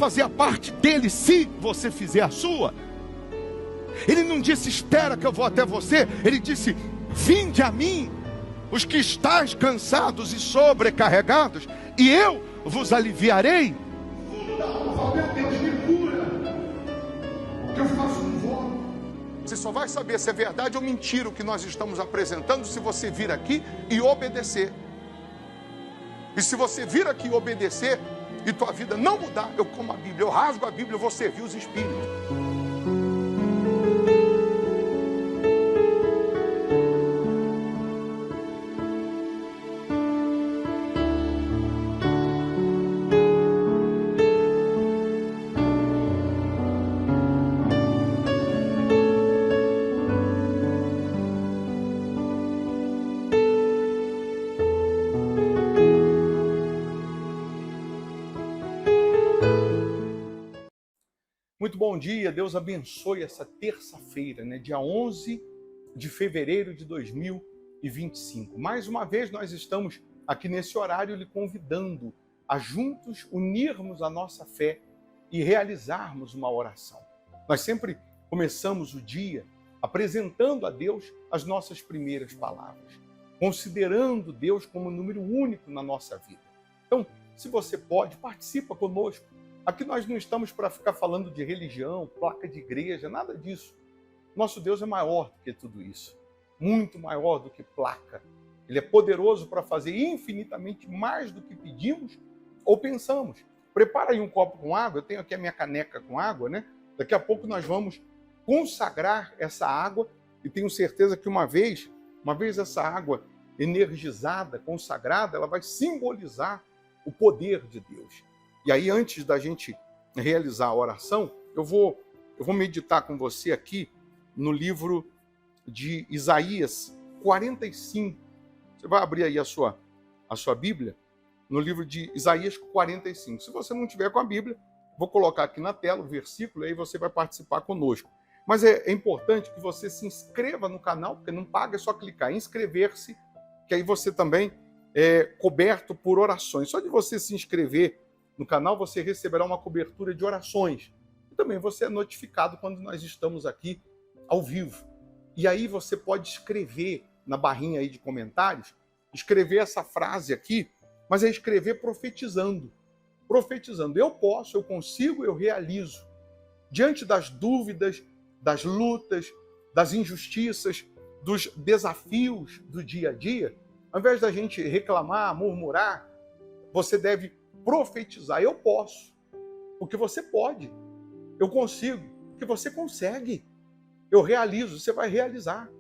fazer a parte dele se você fizer a sua. Ele não disse, espera que eu vou até você. Ele disse, vinde a mim, os que estáis cansados e sobrecarregados, e eu vos aliviarei. Meu Deus, me cura, que eu faço um voto. Você só vai saber se é verdade ou mentira o que nós estamos apresentando se você vir aqui e obedecer. E se você vir aqui e obedecer e tua vida não mudar, eu como a Bíblia, eu rasgo a Bíblia, eu vou servir os Espíritos. Muito bom dia, Deus abençoe essa terça-feira, dia 11 de fevereiro de 2025. Mais uma vez nós estamos aqui nesse horário lhe convidando a juntos unirmos a nossa fé e realizarmos uma oração. Nós sempre começamos o dia apresentando a Deus as nossas primeiras palavras, considerando Deus como número único na nossa vida. Então, se você pode, participa conosco. Aqui nós não estamos para ficar falando de religião, placa de igreja, nada disso. Nosso Deus é maior do que tudo isso. Muito maior do que placa. Ele é poderoso para fazer infinitamente mais do que pedimos ou pensamos. Prepara aí um copo com água, eu tenho aqui a minha caneca com água, Daqui a pouco nós vamos consagrar essa água e tenho certeza que uma vez essa água energizada, consagrada, ela vai simbolizar o poder de Deus. E aí, antes da gente realizar a oração, eu vou meditar com você aqui no livro de Isaías 45. Você vai abrir aí a sua Bíblia, no livro de Isaías 45. Se você não tiver com a Bíblia, vou colocar aqui na tela o versículo, e aí você vai participar conosco. Mas é importante que você se inscreva no canal, porque não paga, é só clicar em inscrever-se, que aí você também é coberto por orações. Só de você se inscrever no canal, você receberá uma cobertura de orações. E também você é notificado quando nós estamos aqui ao vivo. E aí você pode escrever na barrinha aí de comentários, escrever essa frase aqui, mas é escrever profetizando. Profetizando. Eu posso, eu consigo, eu realizo. Diante das dúvidas, das lutas, das injustiças, dos desafios do dia a dia, ao invés da gente reclamar, murmurar, você deve profetizar. Eu posso, porque você pode. Eu consigo, porque você consegue. Eu realizo, você vai realizar.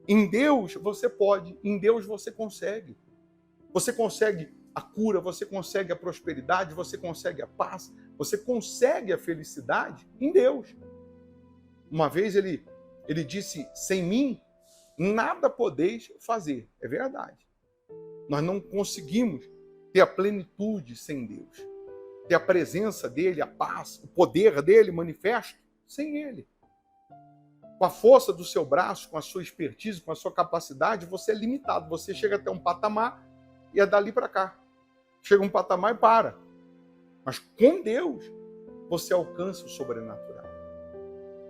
Em Deus você pode, em Deus você consegue. Você consegue a cura, você consegue a prosperidade, você consegue a paz, você consegue a felicidade em Deus. Uma vez ele disse, sem mim, nada podeis fazer. É verdade. Nós não conseguimos ter a plenitude sem Deus. Ter a presença dele, a paz, o poder dele manifesto sem ele. Com a força do seu braço, com a sua expertise, com a sua capacidade, você é limitado. Você chega até um patamar e é dali para cá. Chega um patamar e para. Mas com Deus, você alcança o sobrenatural.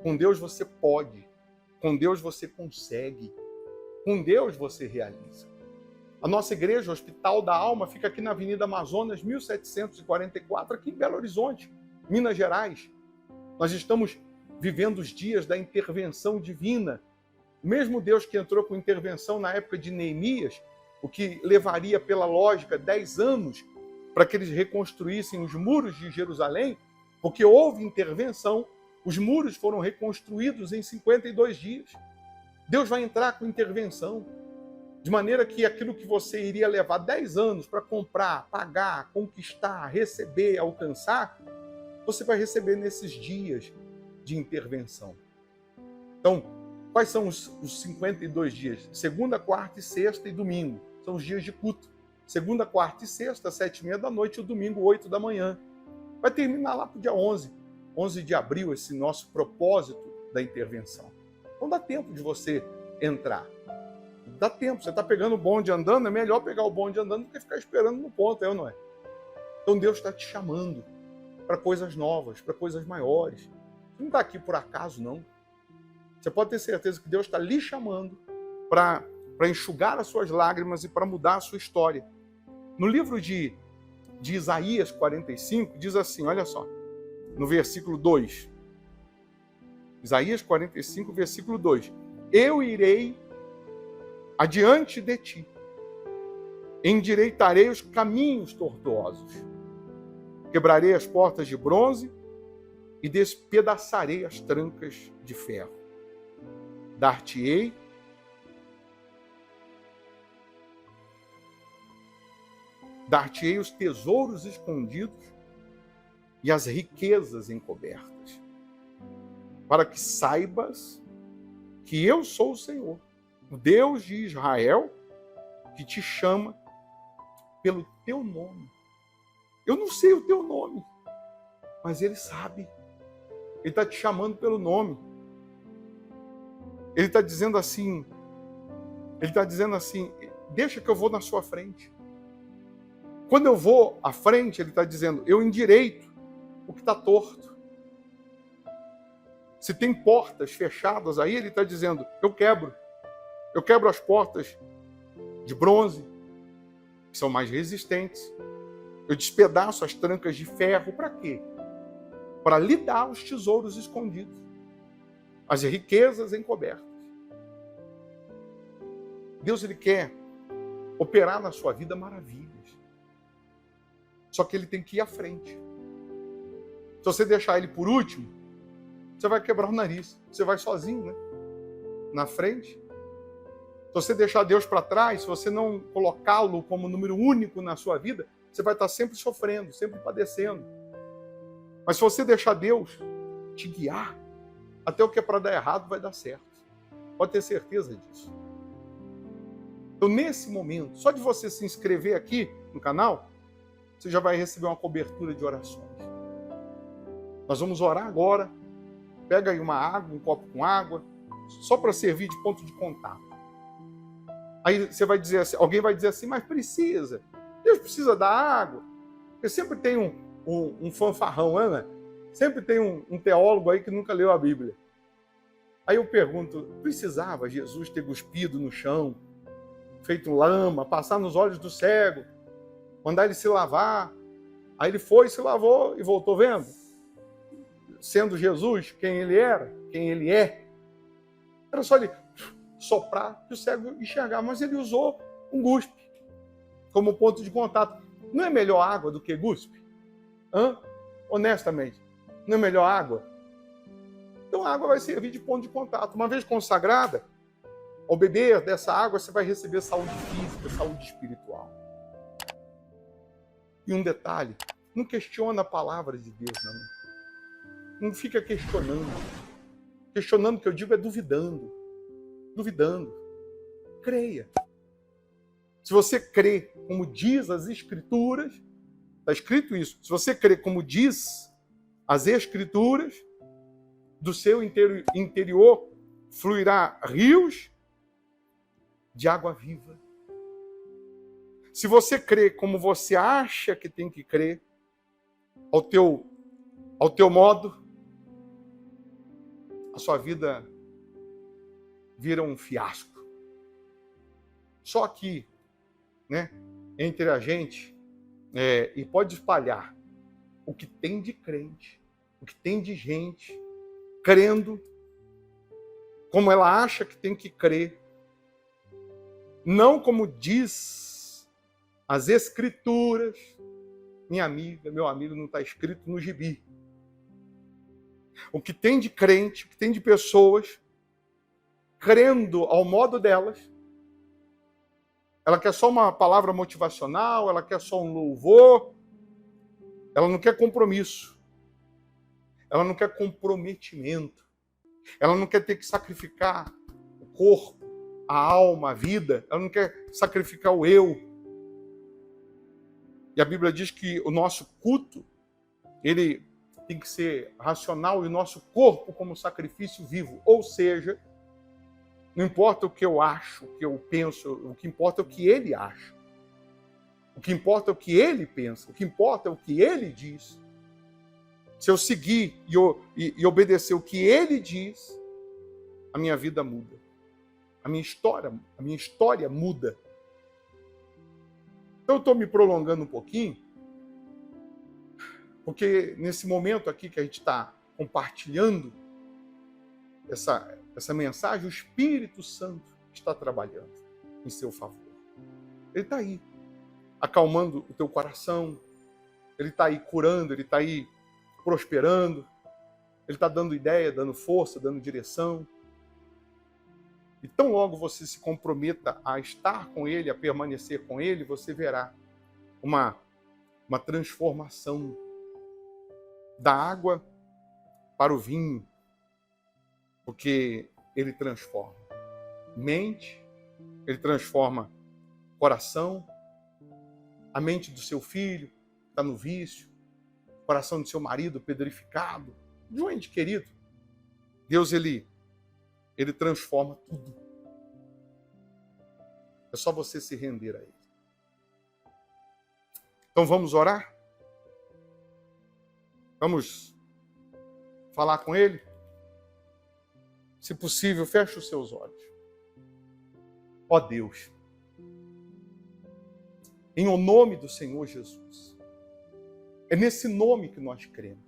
Com Deus você pode. Com Deus você consegue. Com Deus você realiza. A nossa igreja, o Hospital da Alma, fica aqui na Avenida Amazonas, 1744, aqui em Belo Horizonte, Minas Gerais. Nós estamos vivendo os dias da intervenção divina. O mesmo Deus que entrou com intervenção na época de Neemias, o que levaria, pela lógica, 10 anos para que eles reconstruíssem os muros de Jerusalém, porque houve intervenção, os muros foram reconstruídos em 52 dias. Deus vai entrar com intervenção, de maneira que aquilo que você iria levar 10 anos para comprar, pagar, conquistar, receber, alcançar, você vai receber nesses dias de intervenção. Então, quais são os 52 dias? Segunda, quarta e sexta e domingo. São os dias de culto. Segunda, quarta e sexta, 7h30 da noite, e o domingo, 8 da manhã. Vai terminar lá para o dia 11 de abril, esse nosso propósito da intervenção. Então dá tempo de você entrar. Dá tempo. Você está pegando o bonde andando, é melhor pegar o bonde andando do que ficar esperando no ponto, é ou não é? Então Deus está te chamando para coisas novas, para coisas maiores. Você não está aqui por acaso, não. Você pode ter certeza que Deus está lhe chamando para enxugar as suas lágrimas e para mudar a sua história. No livro de Isaías 45, diz assim, olha só, no versículo 2. Isaías 45, versículo 2. Eu irei adiante de ti, endireitarei os caminhos tortuosos, quebrarei as portas de bronze e despedaçarei as trancas de ferro. Dar-te-ei os tesouros escondidos e as riquezas encobertas, para que saibas que eu sou o Senhor, o Deus de Israel, que te chama pelo teu nome. Eu não sei o teu nome, mas Ele sabe. Ele está te chamando pelo nome. Ele está dizendo assim, deixa que eu vou na sua frente. Quando eu vou à frente, Ele está dizendo, eu endireito o que está torto. Se tem portas fechadas aí, Ele está dizendo, eu quebro as portas de bronze, que são mais resistentes. Eu despedaço as trancas de ferro. Para quê? Para lhe dar os tesouros escondidos, as riquezas encobertas. Deus, Ele quer operar na sua vida maravilhas. Só que Ele tem que ir à frente. Se você deixar Ele por último, você vai quebrar o nariz. Você vai sozinho, né? Na frente. Se você deixar Deus para trás, se você não colocá-lo como número único na sua vida, você vai estar sempre sofrendo, sempre padecendo. Mas se você deixar Deus te guiar, até o que é para dar errado vai dar certo. Pode ter certeza disso. Então, nesse momento, só de você se inscrever aqui no canal, você já vai receber uma cobertura de orações. Nós vamos orar agora. Pega aí uma água, um copo com água, só para servir de ponto de contato. Aí você vai dizer assim, alguém vai dizer assim, mas precisa. Deus precisa da água. Porque sempre tem um fanfarrão, né? Sempre tem um teólogo aí que nunca leu a Bíblia. Aí eu pergunto, precisava Jesus ter cuspido no chão, feito lama, passar nos olhos do cego, mandar ele se lavar? Aí ele foi, se lavou e voltou vendo? Sendo Jesus quem ele era, quem ele é. Era só ele soprar que o cego enxergar, mas ele usou um guspe como ponto de contato. Não é melhor água do que guspe? Honestamente, não é melhor água? Então a água vai servir de ponto de contato. Uma vez consagrada, ao beber dessa água, você vai receber saúde física, saúde espiritual. E um detalhe, não questiona a palavra de Deus, não. Não fica questionando. Questionando, que eu digo, é duvidando. Duvidando. Creia. Se você crê como diz as Escrituras, está escrito isso, se você crê como diz as Escrituras, do seu interior fluirá rios de água viva. Se você crê como você acha que tem que crer, ao teu modo, a sua vida vira um fiasco. Só aqui, né, entre a gente, e pode espalhar o que tem de crente, o que tem de gente crendo como ela acha que tem que crer, não como diz as Escrituras. Minha amiga, meu amigo, não está escrito no gibi. O que tem de crente, o que tem de pessoas crendo ao modo delas. Ela quer só uma palavra motivacional, ela quer só um louvor, ela não quer compromisso, ela não quer comprometimento, ela não quer ter que sacrificar o corpo, a alma, a vida, ela não quer sacrificar o eu. E a Bíblia diz que o nosso culto, ele tem que ser racional, e o nosso corpo como sacrifício vivo. Ou seja, não importa o que eu acho, o que eu penso, o que importa é o que ele acha. O que importa é o que ele pensa, o que importa é o que ele diz. se eu seguir e obedecer o que ele diz, a minha vida muda. A minha história muda. Então eu estou me prolongando um pouquinho, porque nesse momento aqui que a gente está compartilhando essa mensagem, o Espírito Santo está trabalhando em seu favor. Ele está aí, acalmando o teu coração, ele está aí curando, ele está aí prosperando, ele está dando ideia, dando força, dando direção. E tão logo você se comprometa a estar com ele, a permanecer com ele, você verá uma transformação da água para o vinho, porque ele transforma mente, ele transforma coração, a mente do seu filho está no vício, o coração do seu marido pedrificado, de um ente querido. Deus, ele transforma tudo. É só você se render a ele. Então vamos orar? Vamos falar com ele? Se possível, feche os seus olhos. Ó Deus, em o nome do Senhor Jesus, é nesse nome que nós cremos.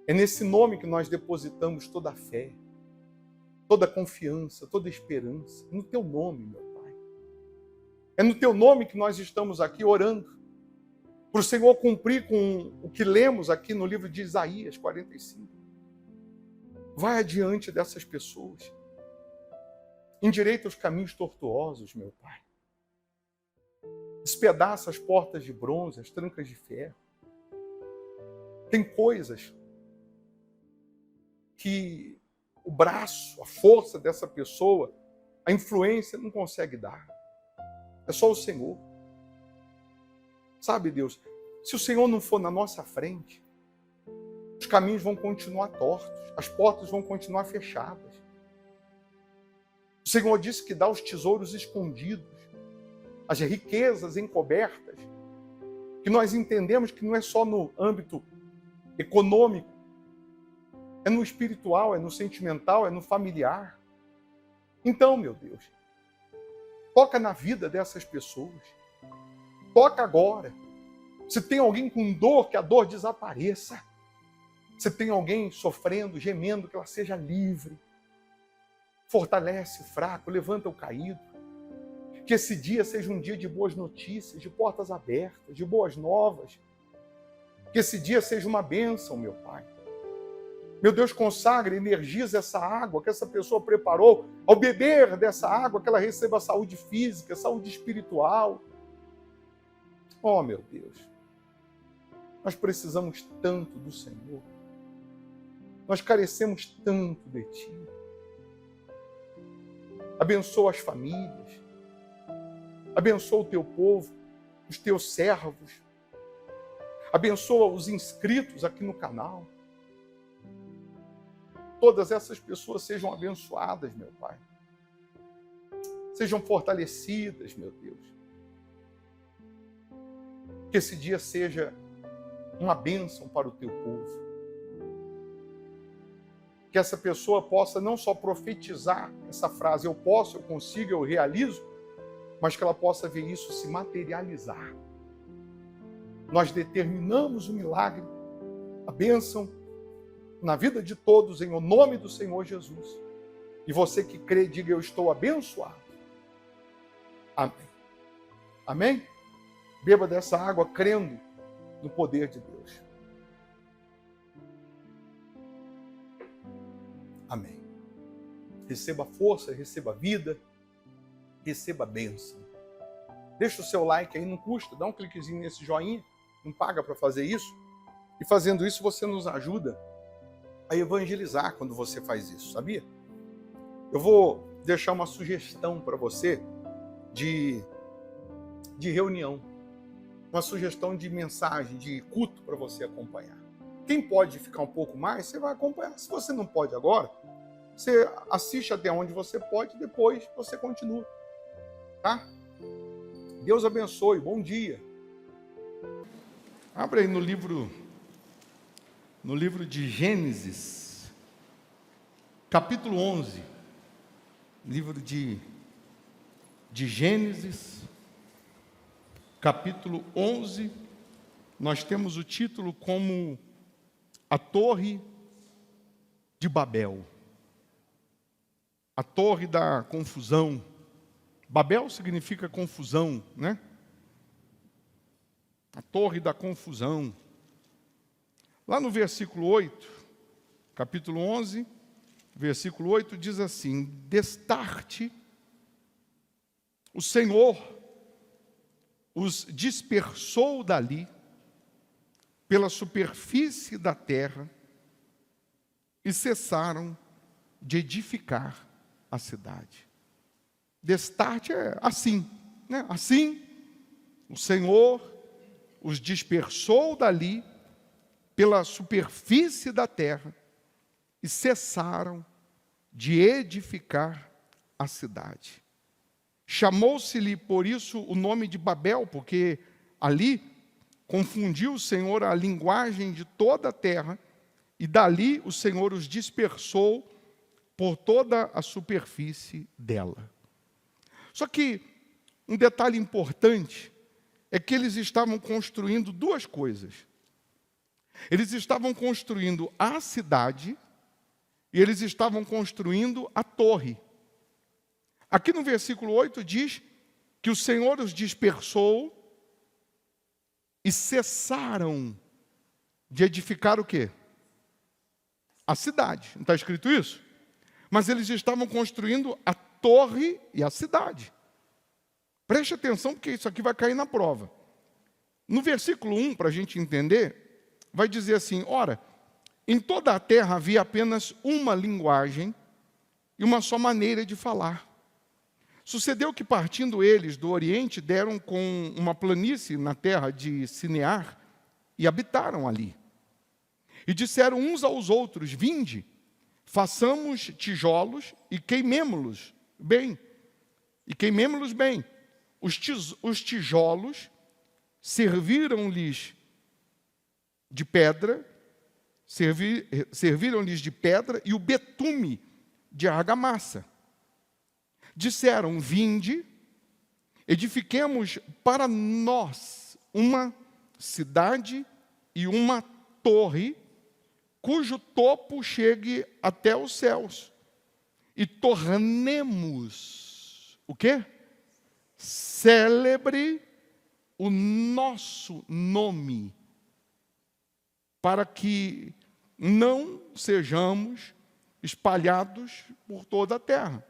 É nesse nome que nós depositamos toda a fé, toda a confiança, toda a esperança. No teu nome, meu Pai. É no teu nome que nós estamos aqui orando, para o Senhor cumprir com o que lemos aqui no livro de Isaías 45. Vai adiante dessas pessoas. Endireita os caminhos tortuosos, meu Pai. Despedaça as portas de bronze, as trancas de ferro. Tem coisas que o braço, a força dessa pessoa, a influência não consegue dar. É só o Senhor. Sabe, Deus, se o Senhor não for na nossa frente, os caminhos vão continuar tortos, as portas vão continuar fechadas. O Senhor disse que dá os tesouros escondidos, as riquezas encobertas, que nós entendemos que não é só no âmbito econômico, é no espiritual, é no sentimental, é no familiar. Então, meu Deus, toca na vida dessas pessoas. Toca agora. Se tem alguém com dor, que a dor desapareça. Se tem alguém sofrendo, gemendo, que ela seja livre. Fortalece o fraco, levanta o caído. Que esse dia seja um dia de boas notícias, de portas abertas, de boas novas. Que esse dia seja uma bênção, meu Pai. Meu Deus, consagra, energiza essa água que essa pessoa preparou. Ao beber dessa água, que ela receba saúde física, saúde espiritual. Oh, meu Deus, nós precisamos tanto do Senhor. Nós carecemos tanto de Ti. Abençoa as famílias. Abençoa o Teu povo, os Teus servos. Abençoa os inscritos aqui no canal. Todas essas pessoas sejam abençoadas, meu Pai. Sejam fortalecidas, meu Deus. Que esse dia seja uma bênção para o Teu povo. Que essa pessoa possa não só profetizar essa frase, eu posso, eu consigo, eu realizo, mas que ela possa ver isso se materializar. Nós determinamos o milagre, a bênção, na vida de todos, em o nome do Senhor Jesus. E você que crê, diga, eu estou abençoado. Amém. Amém? Beba dessa água crendo no poder de Deus. Amém. Receba força, receba vida, receba bênção. Deixa o seu like aí, não custa, dá um cliquezinho nesse joinha, não paga para fazer isso. E fazendo isso você nos ajuda a evangelizar quando você faz isso, sabia? Eu vou deixar uma sugestão para você de reunião, uma sugestão de mensagem, de culto para você acompanhar. Quem pode ficar um pouco mais, você vai acompanhar. Se você não pode agora, você assiste até onde você pode, depois você continua. Tá? Deus abençoe, bom dia. Abra aí no livro no livro de Gênesis, capítulo 11. Livro de Gênesis, capítulo 11, nós temos o título como A Torre de Babel. A Torre da Confusão. Babel significa confusão, né? A Torre da Confusão. Lá no versículo 8, capítulo 11, versículo 8, diz assim: Destarte, o Senhor os dispersou dali, pela superfície da terra, e cessaram de edificar a cidade. Destarte é assim, né? Assim, o Senhor os dispersou dali, pela superfície da terra, e cessaram de edificar a cidade. Chamou-se-lhe por isso o nome de Babel, porque ali confundiu o Senhor a linguagem de toda a terra, e dali o Senhor os dispersou por toda a superfície dela. Só que um detalhe importante é que eles estavam construindo duas coisas. Eles estavam construindo a cidade e eles estavam construindo a torre. Aqui no versículo 8 diz que o Senhor os dispersou e cessaram de edificar o quê? A cidade. Não está escrito isso? Mas eles estavam construindo a torre e a cidade. Preste atenção, porque isso aqui vai cair na prova. No versículo 1, para a gente entender, vai dizer assim: ora, em toda a terra havia apenas uma linguagem e uma só maneira de falar. Sucedeu que, partindo eles do Oriente, deram com uma planície na terra de Sinear e habitaram ali. E disseram uns aos outros: vinde, façamos tijolos e queimemo-los bem. Os tijolos serviram-lhes de pedra, e o betume de argamassa. Disseram: vinde, edifiquemos para nós uma cidade e uma torre, cujo topo chegue até os céus, e tornemos o quê? Célebre o nosso nome, para que não sejamos espalhados por toda a terra.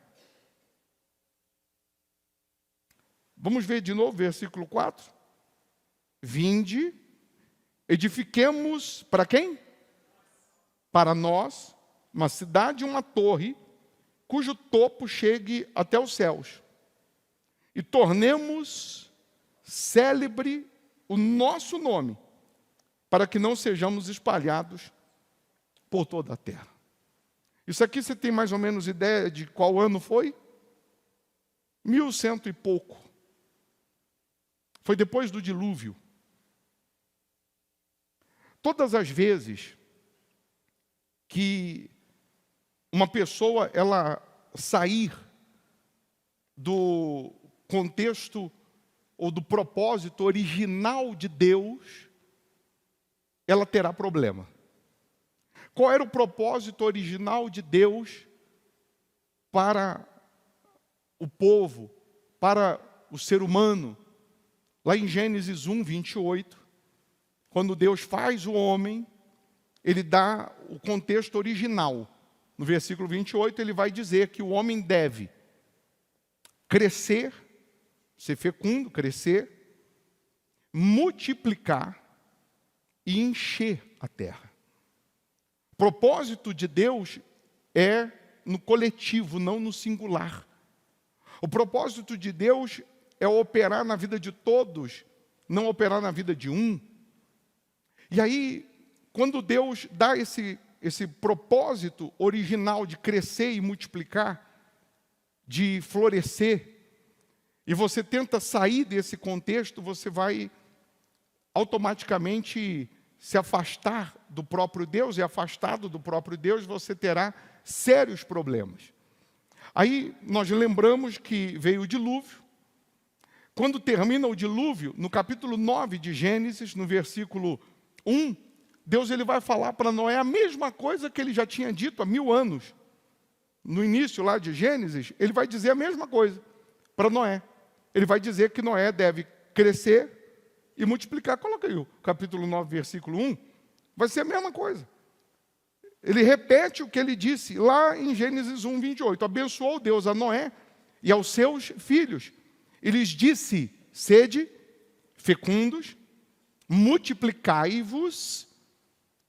Vamos ver de novo, versículo 4. Vinde, edifiquemos para quem? Para nós, uma cidade e uma torre, cujo topo chegue até os céus. E tornemos célebre o nosso nome, para que não sejamos espalhados por toda a terra. Isso aqui você tem mais ou menos ideia de qual ano foi? 1100 e pouco. Foi depois do dilúvio. Todas as vezes que uma pessoa ela sair do contexto ou do propósito original de Deus, ela terá problema. Qual era o propósito original de Deus para o povo, para o ser humano? Lá em Gênesis 1, 28, quando Deus faz o homem, ele dá o contexto original. No versículo 28, ele vai dizer que o homem deve crescer, ser fecundo, crescer, multiplicar e encher a terra. O propósito de Deus é no coletivo, não no singular. O propósito de Deus é operar na vida de todos, não operar na vida de um. E aí, quando Deus dá esse propósito original de crescer e multiplicar, de florescer, e você tenta sair desse contexto, você vai automaticamente se afastar do próprio Deus e afastado do próprio Deus, você terá sérios problemas. Aí nós lembramos que veio o dilúvio. Quando termina o dilúvio, no capítulo 9 de Gênesis, no versículo 1, Deus ele vai falar para Noé a mesma coisa que ele já tinha dito há 1000 anos. No início lá de Gênesis, ele vai dizer a mesma coisa para Noé. Ele vai dizer que Noé deve crescer e multiplicar. Coloca aí o capítulo 9, versículo 1. Vai ser a mesma coisa. Ele repete o que ele disse lá em Gênesis 1, 28. Abençoou Deus a Noé e aos seus filhos. E lhes disse, sede fecundos, multiplicai-vos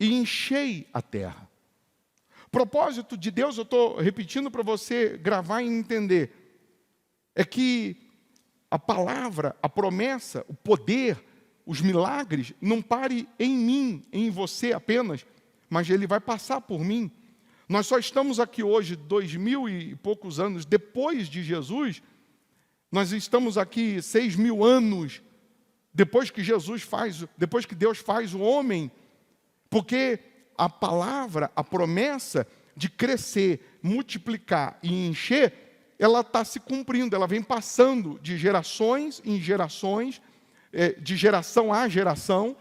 e enchei a terra. Propósito de Deus, eu estou repetindo para você gravar e entender, é que a palavra, a promessa, o poder, os milagres, não pare em mim, em você apenas, mas ele vai passar por mim. Nós só estamos aqui hoje, 2000 e poucos anos depois de Jesus, nós estamos aqui 6000 anos depois que depois que Deus faz o homem, porque a palavra, a promessa de crescer, multiplicar e encher, ela está se cumprindo, ela vem passando de gerações em gerações, de geração a geração,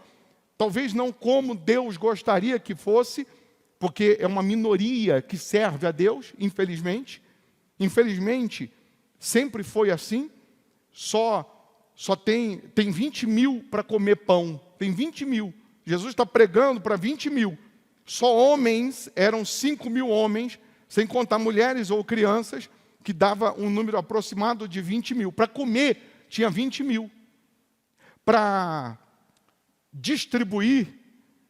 talvez não como Deus gostaria que fosse, porque é uma minoria que serve a Deus, infelizmente. Infelizmente, sempre foi assim, só tem 20 mil para comer pão, tem 20 mil. Jesus está pregando para 20 mil. Só homens, eram 5.000 homens, sem contar mulheres ou crianças, que dava um número aproximado de 20 mil. Para comer, tinha 20 mil. Para distribuir,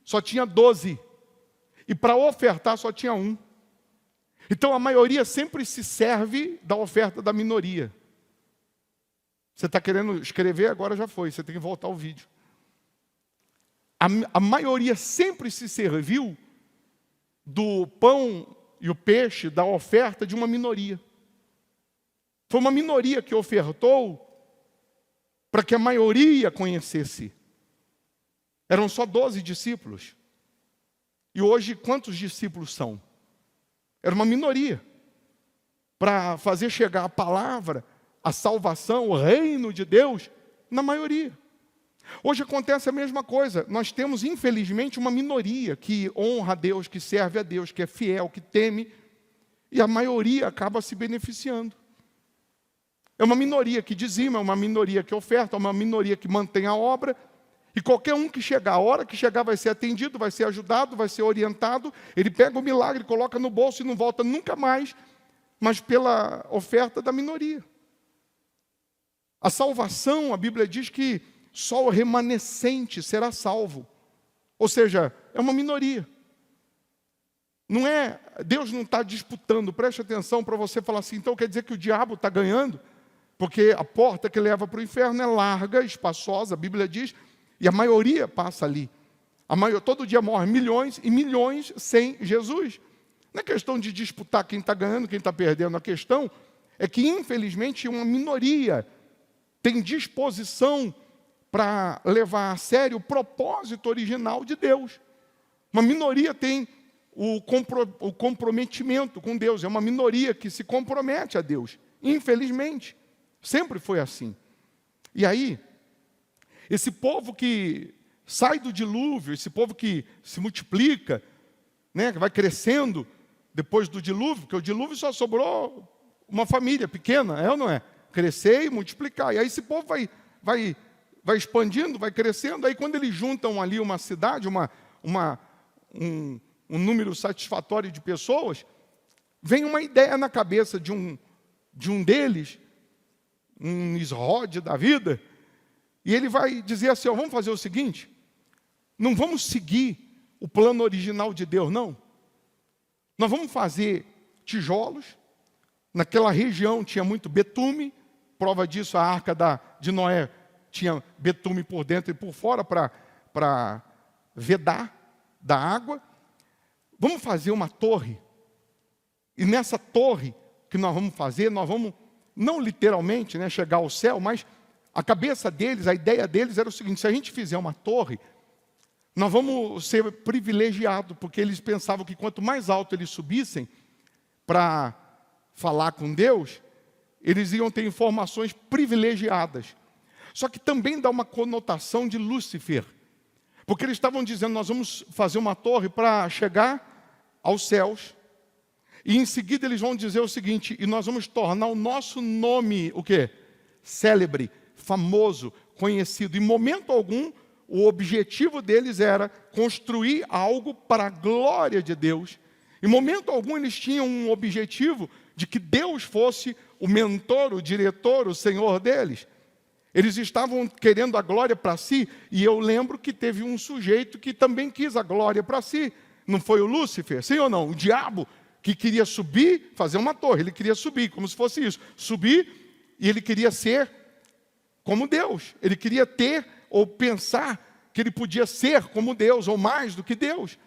só tinha 12. E para ofertar, só tinha 1. Então, a maioria sempre se serve da oferta da minoria. Você está querendo escrever? Agora já foi, você tem que voltar ao vídeo. A maioria sempre se serviu do pão e o peixe, da oferta de uma minoria. Foi uma minoria que ofertou para que a maioria conhecesse. Eram só 12 discípulos. E hoje, quantos discípulos são? Era uma minoria. Para fazer chegar a palavra, a salvação, o reino de Deus, na maioria. Hoje acontece a mesma coisa. Nós temos, infelizmente, uma minoria que honra a Deus, que serve a Deus, que é fiel, que teme, e a maioria acaba se beneficiando. É uma minoria que dizima, é uma minoria que oferta, é uma minoria que mantém a obra, e qualquer um que chegar, a hora que chegar vai ser atendido, vai ser ajudado, vai ser orientado, ele pega o milagre, coloca no bolso e não volta nunca mais, mas pela oferta da minoria. A salvação, a Bíblia diz que só o remanescente será salvo. Ou seja, é uma minoria. Não é, Deus não está disputando, preste atenção para você falar assim, então quer dizer que o diabo está ganhando? Porque a porta que leva para o inferno é larga, espaçosa, a Bíblia diz, e a maioria passa ali. Todo dia morre milhões e milhões sem Jesus. Não é questão de disputar quem está ganhando, quem está perdendo. A questão é que, infelizmente, uma minoria tem disposição para levar a sério o propósito original de Deus. Uma minoria tem o comprometimento com Deus. É uma minoria que se compromete a Deus. Infelizmente, sempre foi assim. E aí, esse povo que sai do dilúvio, esse povo que se multiplica, né, que vai crescendo depois do dilúvio, porque o dilúvio só sobrou uma família pequena, é ou não é? Crescer e multiplicar. E aí esse povo vai expandindo, vai crescendo. Aí quando eles juntam ali uma cidade, um número satisfatório de pessoas, vem uma ideia na cabeça de um deles, um Nimrod da vida, e ele vai dizer assim, vamos fazer o seguinte, não vamos seguir o plano original de Deus, não. Nós vamos fazer tijolos. Naquela região tinha muito betume, prova disso, a arca de Noé tinha betume por dentro e por fora para vedar da água. Vamos fazer uma torre. E nessa torre que nós vamos fazer, nós vamos, não literalmente, né, chegar ao céu, mas a cabeça deles, a ideia deles era o seguinte, se a gente fizer uma torre, nós vamos ser privilegiados, porque eles pensavam que quanto mais alto eles subissem para falar com Deus, eles iam ter informações privilegiadas. Só que também dá uma conotação de Lúcifer, porque eles estavam dizendo, nós vamos fazer uma torre para chegar aos céus, e em seguida eles vão dizer o seguinte, e nós vamos tornar o nosso nome, o quê? Célebre, famoso, conhecido. Em momento algum, o objetivo deles era construir algo para a glória de Deus. Em momento algum eles tinham um objetivo de que Deus fosse o mentor, o diretor, o senhor deles. Eles estavam querendo a glória para si, e eu lembro que teve um sujeito que também quis a glória para si. Não foi o Lúcifer? Sim ou não? O diabo que queria subir, fazer uma torre. Ele queria subir, como se fosse isso. Subir, e ele queria ser como Deus. Ele queria ter, ou pensar, que ele podia ser como Deus, ou mais do que Deus.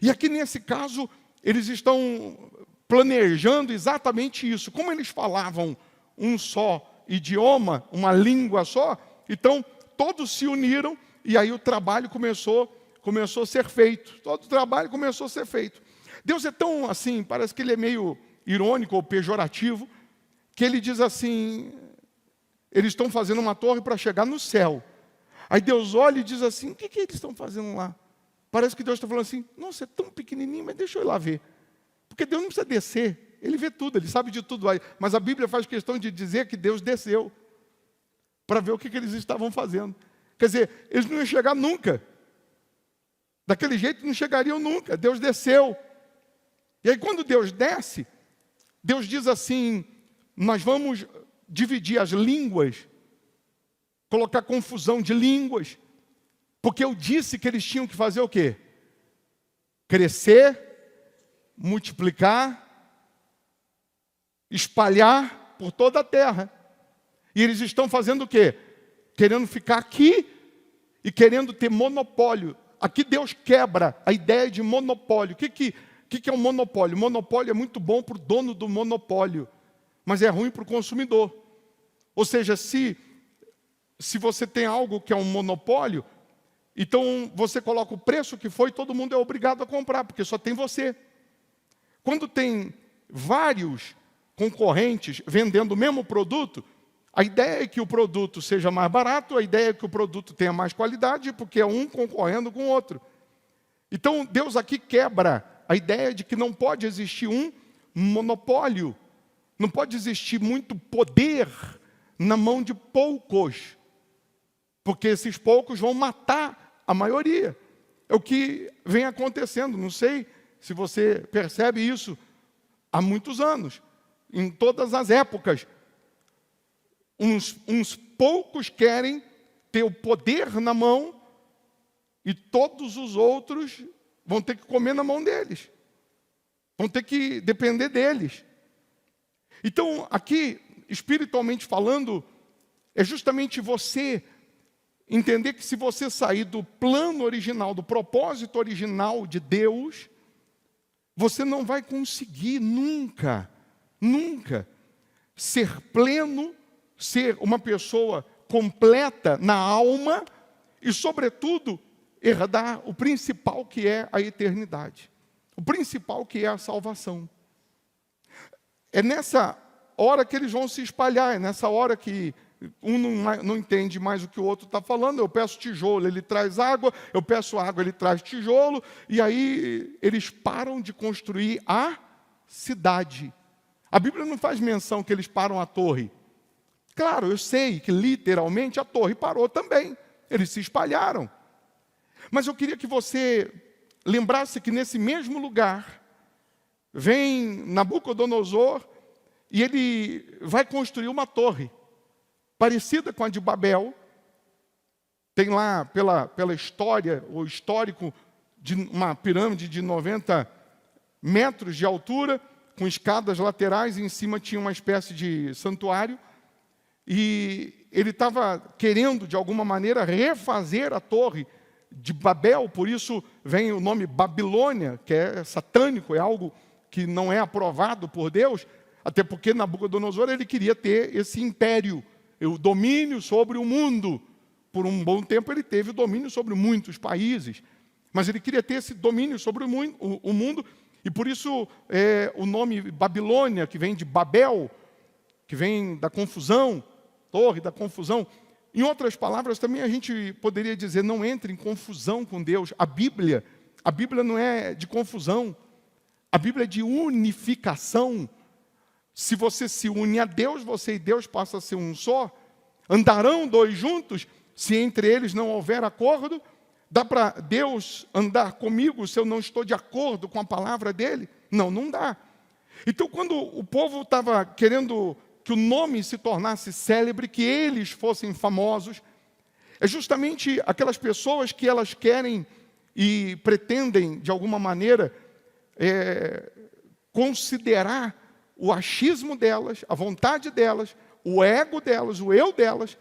E aqui nesse caso, eles estão planejando exatamente isso. Como eles falavam um só idioma, uma língua só, então todos se uniram e aí o trabalho começou a ser feito. Todo o trabalho começou a ser feito. Deus é tão assim, parece que ele é meio irônico ou pejorativo, que ele diz assim, eles estão fazendo uma torre para chegar no céu. Aí Deus olha e diz assim, o que eles estão fazendo lá? Parece que Deus está falando assim, nossa, é tão pequenininho, mas deixa eu ir lá ver. Porque Deus não precisa descer. Ele vê tudo, ele sabe de tudo. Mas a Bíblia faz questão de dizer que Deus desceu para ver o que eles estavam fazendo. Quer dizer, eles não iam chegar nunca. Daquele jeito não chegariam nunca. Deus desceu. E aí quando Deus desce, Deus diz assim, nós vamos dividir as línguas, colocar confusão de línguas, porque eu disse que eles tinham que fazer o quê? Crescer, multiplicar, espalhar por toda a terra. E eles estão fazendo o quê? Querendo ficar aqui e querendo ter monopólio. Aqui Deus quebra a ideia de monopólio. O que é um monopólio? Monopólio é muito bom para o dono do monopólio, mas é ruim para o consumidor. Ou seja, se você tem algo que é um monopólio, então você coloca o preço que foi, todo mundo é obrigado a comprar, porque só tem você. Quando tem vários concorrentes vendendo o mesmo produto, a ideia é que o produto seja mais barato, a ideia é que o produto tenha mais qualidade, porque é um concorrendo com o outro. Então, Deus aqui quebra a ideia de que não pode existir um monopólio, não pode existir muito poder na mão de poucos, porque esses poucos vão matar a maioria. É o que vem acontecendo, não sei se você percebe isso há muitos anos, em todas as épocas. Uns poucos querem ter o poder na mão e todos os outros vão ter que comer na mão deles. Vão ter que depender deles. Então, aqui, espiritualmente falando, é justamente você entender que se você sair do plano original, do propósito original de Deus, você não vai conseguir nunca ser pleno, ser uma pessoa completa na alma e, sobretudo, herdar o principal que é a eternidade. O principal que é a salvação. É nessa hora que eles vão se espalhar, é nessa hora que um não entende mais o que o outro está falando. Eu peço tijolo, ele traz água, eu peço água, ele traz tijolo, e aí eles param de construir a cidade. A Bíblia não faz menção que eles param a torre. Claro, eu sei que literalmente a torre parou também. Eles se espalharam. Mas eu queria que você lembrasse que nesse mesmo lugar vem Nabucodonosor e ele vai construir uma torre parecida com a de Babel. Tem lá, pela história, o histórico, de uma pirâmide de 90 metros de altura, com escadas laterais, e em cima tinha uma espécie de santuário. E ele estava querendo, de alguma maneira, refazer a torre de Babel, por isso vem o nome Babilônia, que é satânico, é algo que não é aprovado por Deus, até porque Nabucodonosor ele queria ter esse império, o domínio sobre o mundo. Por um bom tempo ele teve o domínio sobre muitos países. Mas ele queria ter esse domínio sobre o mundo, e por isso o nome Babilônia, que vem de Babel, que vem da confusão, torre da confusão. Em outras palavras, também a gente poderia dizer, não entre em confusão com Deus. A Bíblia não é de confusão. A Bíblia é de unificação. Se você se une a Deus, você e Deus passam a ser um só. Andarão dois juntos, se entre eles não houver acordo. Dá para Deus andar comigo se eu não estou de acordo com a palavra dele? Não, não dá. Então, quando o povo estava querendo que o nome se tornasse célebre, que eles fossem famosos, é justamente aquelas pessoas que elas querem e pretendem, de alguma maneira, considerar o achismo delas, a vontade delas, o ego delas, o eu delas,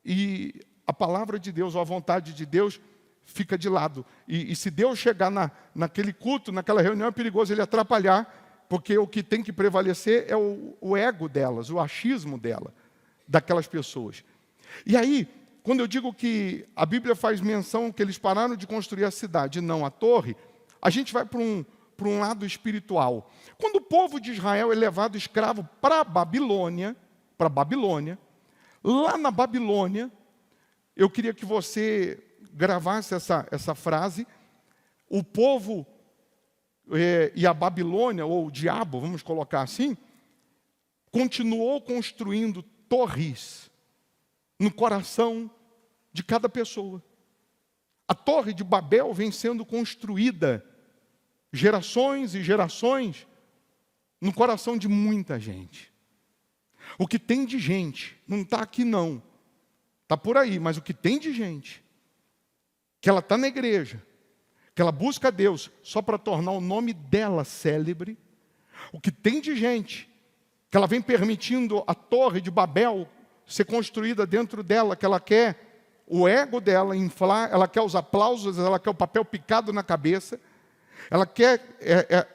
e a palavra de Deus, ou a vontade de Deus, fica de lado. E se Deus chegar naquele culto, naquela reunião, é perigoso ele atrapalhar, porque o que tem que prevalecer é o ego delas, o achismo daquelas pessoas. E aí, quando eu digo que a Bíblia faz menção que eles pararam de construir a cidade, não a torre, a gente vai para um lado espiritual. Quando o povo de Israel é levado escravo para Babilônia, lá na Babilônia, eu queria que você gravasse essa frase, o povo e a Babilônia, ou o diabo, vamos colocar assim, continuou construindo torres no coração de cada pessoa. A torre de Babel vem sendo construída gerações e gerações no coração de muita gente. O que tem de gente, não está aqui não, está por aí, mas o que tem de gente, que ela está na igreja, que ela busca a Deus só para tornar o nome dela célebre, o que tem de gente, que ela vem permitindo a torre de Babel ser construída dentro dela, que ela quer o ego dela inflar, ela quer os aplausos, ela quer o papel picado na cabeça, ela quer,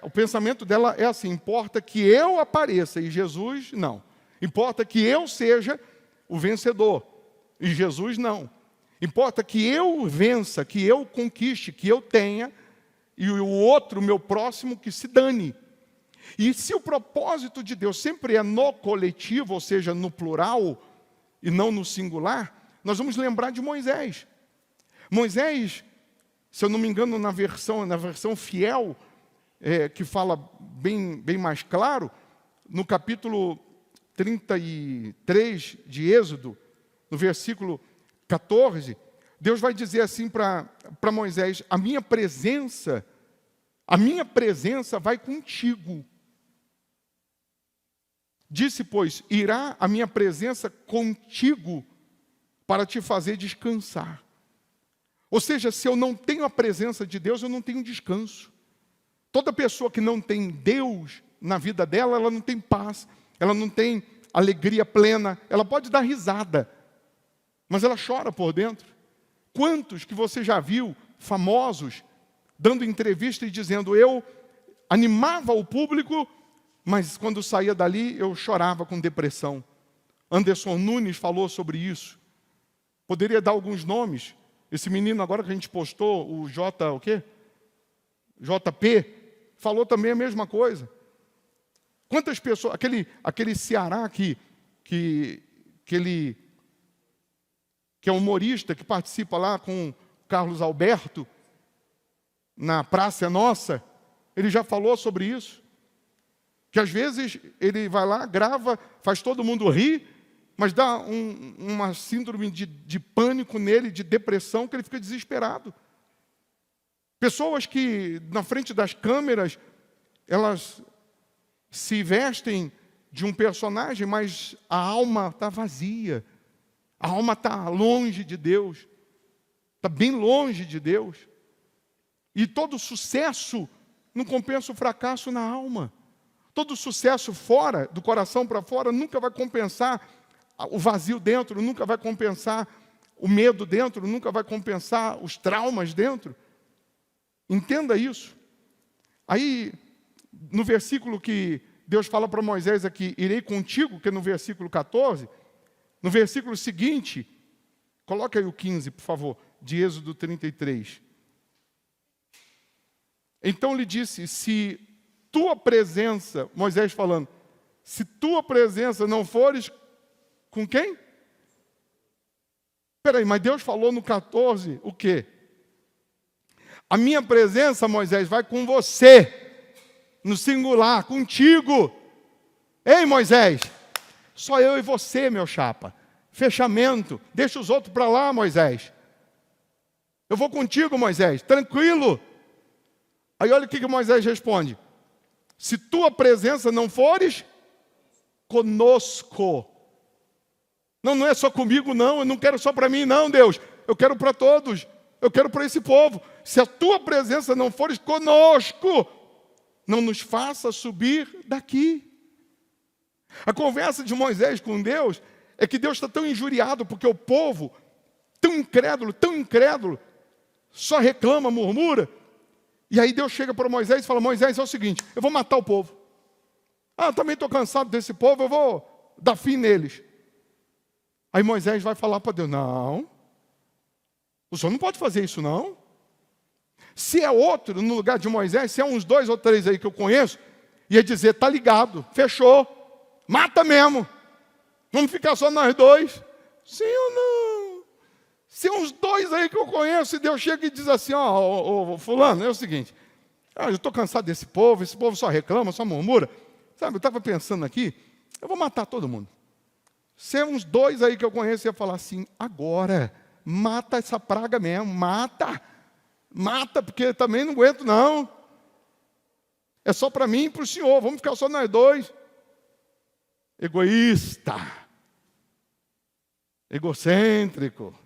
o pensamento dela é assim, importa que eu apareça, e Jesus não. Importa que eu seja o vencedor, e Jesus não. Importa que eu vença, que eu conquiste, que eu tenha, e o outro, o meu próximo, que se dane. E se o propósito de Deus sempre é no coletivo, ou seja, no plural, e não no singular, nós vamos lembrar de Moisés. Moisés, se eu não me engano, na versão fiel, que fala bem mais claro, no capítulo 33 de Êxodo, no versículo 14, Deus vai dizer assim para Moisés, a minha presença vai contigo. Disse, pois, irá a minha presença contigo para te fazer descansar. Ou seja, se eu não tenho a presença de Deus, eu não tenho descanso. Toda pessoa que não tem Deus na vida dela, ela não tem paz, ela não tem alegria plena, ela pode dar risada, mas ela chora por dentro. Quantos que você já viu, famosos, dando entrevista e dizendo, eu animava o público, mas quando saía dali, eu chorava com depressão. Anderson Nunes falou sobre isso. Poderia dar alguns nomes. Esse menino agora que a gente postou, o JP, falou também a mesma coisa. Quantas pessoas, aquele Ceará que é humorista, que participa lá com o Carlos Alberto, na Praça é Nossa, ele já falou sobre isso. Que às vezes ele vai lá, grava, faz todo mundo rir, mas dá uma síndrome de pânico nele, de depressão, que ele fica desesperado. Pessoas que, na frente das câmeras, elas se vestem de um personagem, mas a alma está vazia. A alma está longe de Deus. Está bem longe de Deus. E todo sucesso não compensa o fracasso na alma. Todo sucesso fora, do coração para fora, nunca vai compensar o vazio dentro, nunca vai compensar o medo dentro, nunca vai compensar os traumas dentro. Entenda isso. Aí, no versículo que Deus fala para Moisés aqui, irei contigo, que é no versículo 14, no versículo seguinte, coloca aí o 15, por favor, de Êxodo 33. Então lhe disse, se tua presença, Moisés falando, se tua presença não fores com quem? Peraí, mas Deus falou no 14 o quê? A minha presença, Moisés, vai com você, no singular, contigo. Ei, Moisés, só eu e você, meu chapa. Fechamento, deixa os outros para lá, Moisés. Eu vou contigo, Moisés, tranquilo. Aí olha o que Moisés responde. Se tua presença não fores conosco. Não é só comigo, não. Eu não quero só para mim, não, Deus. Eu quero para todos. Eu quero para esse povo. Se a tua presença não fores conosco, não nos faça subir daqui. A conversa de Moisés com Deus é que Deus está tão injuriado porque o povo, tão incrédulo, só reclama, murmura. E aí Deus chega para Moisés e fala, Moisés, é o seguinte, eu vou matar o povo. Também estou cansado desse povo, eu vou dar fim neles. Aí Moisés vai falar para Deus, não, o senhor não pode fazer isso não. Se é outro no lugar de Moisés, se é uns 2 ou 3 aí que eu conheço, ia dizer, tá ligado, fechou, mata mesmo. Vamos ficar só nós 2. Sim ou não? Se uns 2 aí que eu conheço, e Deus chega e diz assim, fulano, é o seguinte, eu estou cansado desse povo, esse povo só reclama, só murmura. Sabe, eu estava pensando aqui, eu vou matar todo mundo. Se é uns 2 aí que eu conheço, ia falar assim, agora, mata essa praga mesmo, mata, porque também não aguento não. É só para mim e para o senhor, vamos ficar só nós 2. Egoísta, egocêntrico.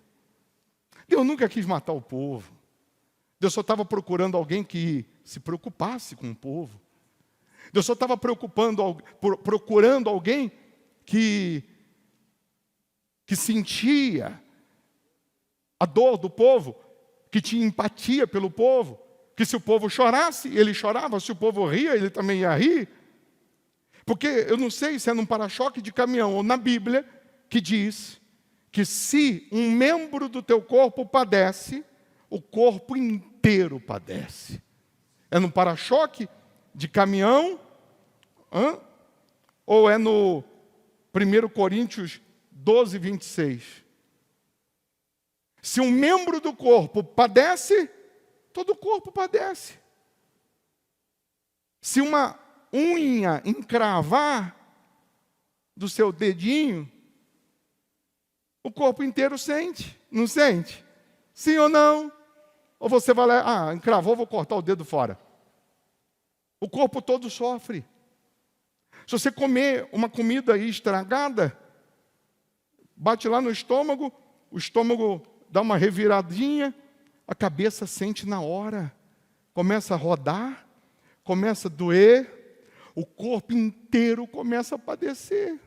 Deus nunca quis matar o povo. Deus só estava procurando alguém que se preocupasse com o povo. Deus só estava procurando alguém que sentia a dor do povo, que tinha empatia pelo povo, que se o povo chorasse, ele chorava, se o povo ria, ele também ia rir. Porque eu não sei se é num para-choque de caminhão ou na Bíblia, que diz que se um membro do teu corpo padece, o corpo inteiro padece. É no para-choque de caminhão? Ou é no 1 Coríntios 12, 26? Se um membro do corpo padece, todo o corpo padece. Se uma unha encravar do seu dedinho, o corpo inteiro sente, não sente? Sim ou não? Ou você vai lá, encravou, vou cortar o dedo fora. O corpo todo sofre. Se você comer uma comida aí estragada, bate lá no estômago, o estômago dá uma reviradinha, a cabeça sente na hora, começa a rodar, começa a doer, o corpo inteiro começa a padecer.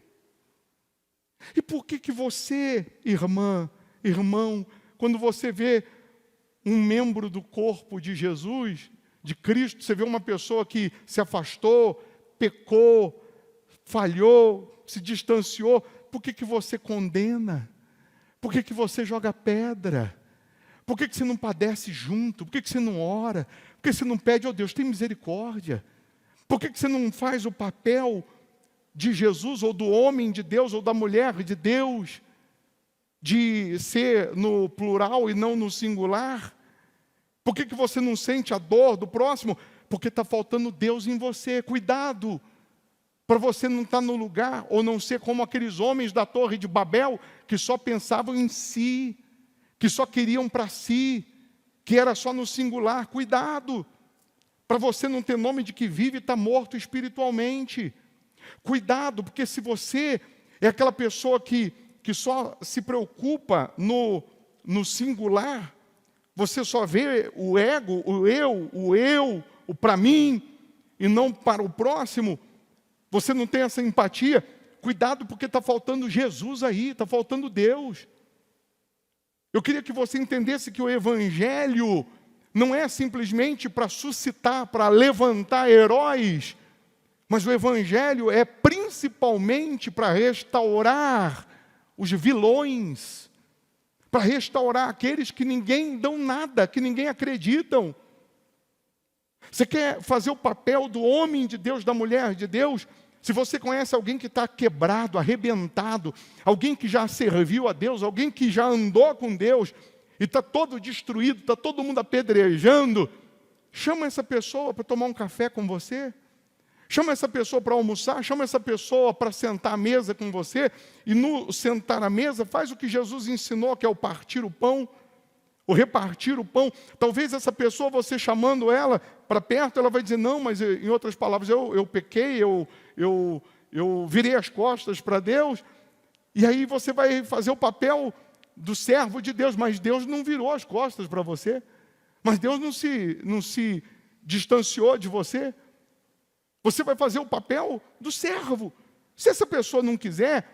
E por que você, irmã, irmão, quando você vê um membro do corpo de Jesus, de Cristo, você vê uma pessoa que se afastou, pecou, falhou, se distanciou, por que você condena? Por que você joga pedra? Por que você não padece junto? Por que você não ora? Por que você não pede, Deus, tem misericórdia? Por que você não faz o papel de Jesus, ou do homem de Deus, ou da mulher de Deus, de ser no plural e não no singular? Por que você não sente a dor do próximo? Porque está faltando Deus em você. Cuidado, para você não estar no lugar, ou não ser como aqueles homens da Torre de Babel, que só pensavam em si, que só queriam para si, que era só no singular. Cuidado, para você não ter nome de que vive e está morto espiritualmente. Cuidado, porque se você é aquela pessoa que só se preocupa no singular, você só vê o ego, o eu, o para mim, e não para o próximo, você não tem essa empatia. Cuidado, porque está faltando Jesus aí, está faltando Deus. Eu queria que você entendesse que o Evangelho não é simplesmente para suscitar, para levantar heróis, mas o Evangelho é principalmente para restaurar os vilões, para restaurar aqueles que ninguém dão nada, que ninguém acreditam. Você quer fazer o papel do homem de Deus, da mulher de Deus? Se você conhece alguém que está quebrado, arrebentado, alguém que já serviu a Deus, alguém que já andou com Deus e está todo destruído, está todo mundo apedrejando, chama essa pessoa para tomar um café com você. Chama essa pessoa para almoçar, chama essa pessoa para sentar à mesa com você, e no sentar à mesa, faz o que Jesus ensinou, que é o partir o pão, o repartir o pão. Talvez essa pessoa, você chamando ela para perto, ela vai dizer, não, mas em outras palavras, eu pequei, eu virei as costas para Deus, e aí você vai fazer o papel do servo de Deus, mas Deus não virou as costas para você, mas Deus não se distanciou de você. Você vai fazer o papel do servo. Se essa pessoa não quiser,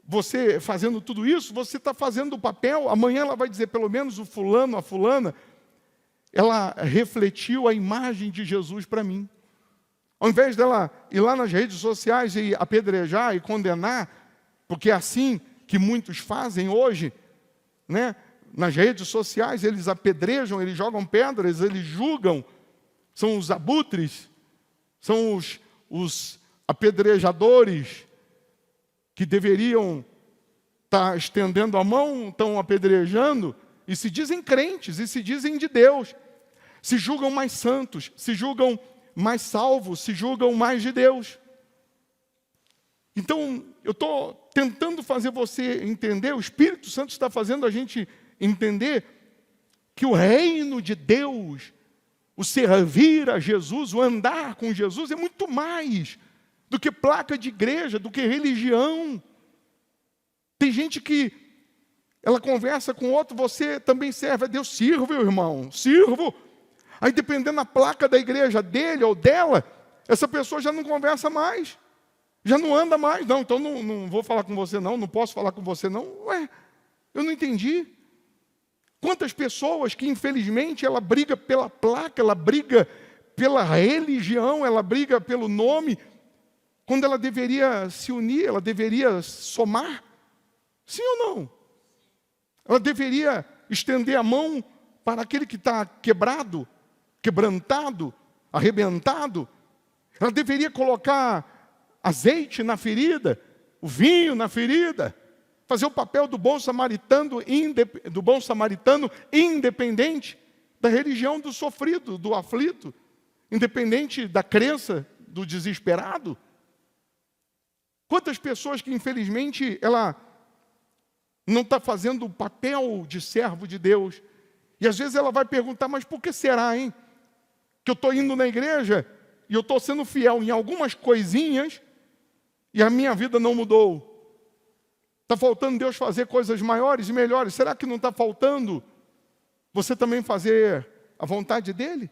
você fazendo tudo isso, você está fazendo o papel, amanhã ela vai dizer, pelo menos o fulano, a fulana, ela refletiu a imagem de Jesus para mim. Ao invés dela ir lá nas redes sociais e apedrejar e condenar, porque é assim que muitos fazem hoje, né? Nas redes sociais eles apedrejam, eles jogam pedras, eles julgam, são os abutres, são os apedrejadores que deveriam estar estendendo a mão, estão apedrejando, e se dizem crentes, e se dizem de Deus, se julgam mais santos, se julgam mais salvos, se julgam mais de Deus. Então, eu estou tentando fazer você entender, o Espírito Santo está fazendo a gente entender que o reino de Deus, o servir a Jesus, o andar com Jesus é muito mais do que placa de igreja, do que religião. Tem gente que ela conversa com outro, você também serve a Deus, sirvo, irmão, sirvo. Aí dependendo da placa da igreja dele ou dela, essa pessoa já não conversa mais, já não anda mais. Não, então não vou falar com você não posso falar com você não. Ué, eu não entendi. Quantas pessoas que, infelizmente, ela briga pela placa, ela briga pela religião, ela briga pelo nome, quando ela deveria se unir, ela deveria somar? Sim ou não? Ela deveria estender a mão para aquele que está quebrado, quebrantado, arrebentado. Ela deveria colocar azeite na ferida, o vinho na ferida, fazer o papel do bom samaritano independente da religião do sofrido, do aflito, independente da crença do desesperado. Quantas pessoas que, infelizmente, ela não está fazendo o papel de servo de Deus. E às vezes ela vai perguntar, mas por que será, hein? Que eu estou indo na igreja e eu estou sendo fiel em algumas coisinhas e a minha vida não mudou. Está faltando Deus fazer coisas maiores e melhores. Será que não está faltando você também fazer a vontade dEle?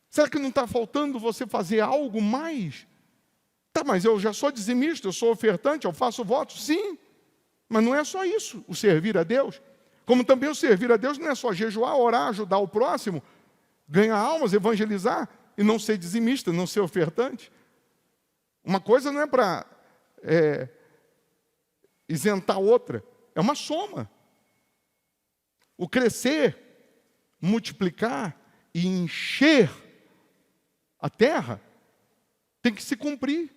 Será que não está faltando você fazer algo mais? Tá, mas eu já sou dizimista, eu sou ofertante, eu faço votos. Sim, mas não é só isso, o servir a Deus. Como também o servir a Deus não é só jejuar, orar, ajudar o próximo, ganhar almas, evangelizar e não ser dizimista, não ser ofertante. Uma coisa não é para isentar outra, é uma soma. O crescer, multiplicar e encher a terra tem que se cumprir.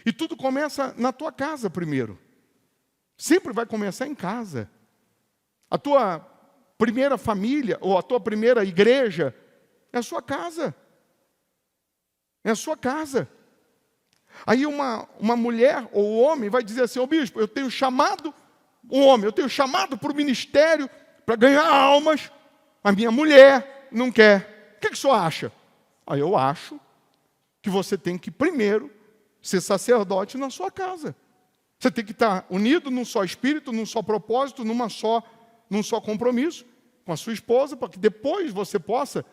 E tudo começa na tua casa primeiro. Sempre vai começar em casa. A tua primeira família ou a tua primeira igreja é a sua casa. É a sua casa. Aí uma mulher ou homem vai dizer assim, ô bispo, eu tenho chamado, um homem, eu tenho chamado para o ministério para ganhar almas, a minha mulher não quer. O que o senhor acha? Aí eu acho que você tem que primeiro ser sacerdote na sua casa. Você tem que estar unido num só espírito, num só propósito, num só compromisso com a sua esposa, para que depois você possa